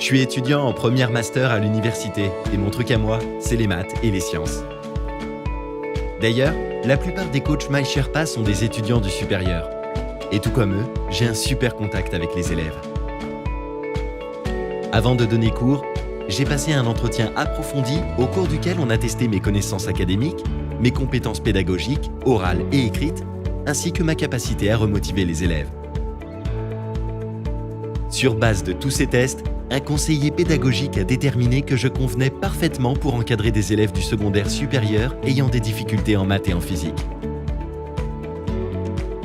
suis étudiant en première master à l'université et mon truc à moi, c'est les maths et les sciences. D'ailleurs, la plupart des coachs MySherpa sont des étudiants du supérieur. Et tout comme eux, j'ai un super contact avec les élèves. Avant de donner cours, j'ai passé un entretien approfondi au cours duquel on a testé mes connaissances académiques, mes compétences pédagogiques, orales et écrites, ainsi que ma capacité à remotiver les élèves. Sur base de tous ces tests, un conseiller pédagogique a déterminé que je convenais parfaitement pour encadrer des élèves du secondaire supérieur ayant des difficultés en maths et en physique.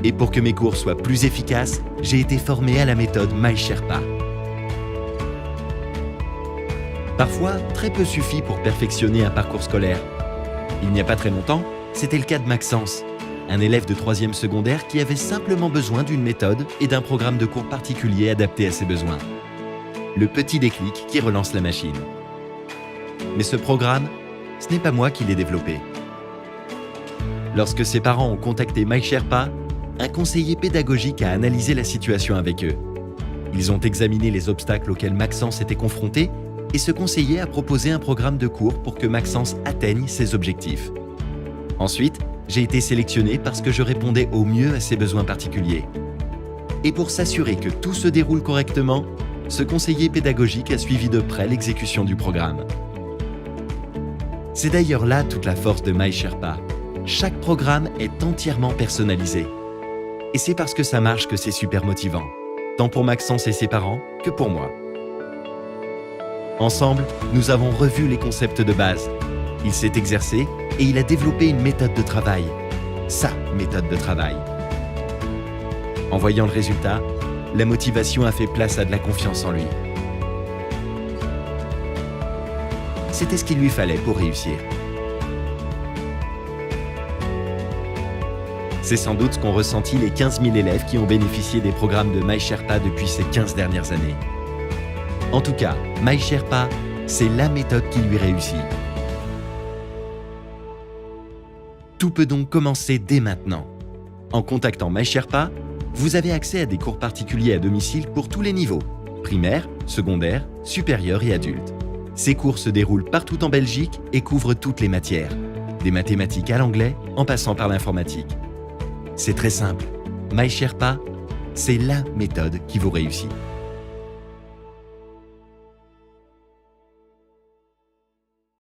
Et pour que mes cours soient plus efficaces, j'ai été formé à la méthode MySherpa. Parfois, très peu suffit pour perfectionner un parcours scolaire. Il n'y a pas très longtemps, c'était le cas de Maxence, un élève de 3e secondaire qui avait simplement besoin d'une méthode et d'un programme de cours particulier adapté à ses besoins. Le petit déclic qui relance la machine. Mais ce programme, ce n'est pas moi qui l'ai développé. Lorsque ses parents ont contacté MySherpa, un conseiller pédagogique a analysé la situation avec eux. Ils ont examiné les obstacles auxquels Maxence était confronté et ce conseiller a proposé un programme de cours pour que Maxence atteigne ses objectifs. Ensuite, j'ai été sélectionné parce que je répondais au mieux à ses besoins particuliers. Et pour s'assurer que tout se déroule correctement, ce conseiller pédagogique a suivi de près l'exécution du programme. C'est d'ailleurs là toute la force de MySherpa. Chaque programme est entièrement personnalisé. Et c'est parce que ça marche que c'est super motivant, tant pour Maxence et ses parents que pour moi. Ensemble, nous avons revu les concepts de base. Il s'est exercé et il a développé une méthode de travail. Sa méthode de travail. En voyant le résultat, la motivation a fait place à de la confiance en lui. C'était ce qu'il lui fallait pour réussir. C'est sans doute ce qu'ont ressenti les 15 000 élèves qui ont bénéficié des programmes de MySherpa depuis ces 15 dernières années. En tout cas, MySherpa, c'est la méthode qui lui réussit. Tout peut donc commencer dès maintenant. En contactant MySherpa, vous avez accès à des cours particuliers à domicile pour tous les niveaux, primaire, secondaire, supérieur et adulte. Ces cours se déroulent partout en Belgique et couvrent toutes les matières, des mathématiques à l'anglais en passant par l'informatique. C'est très simple, MySherpa, c'est la méthode qui vous réussit.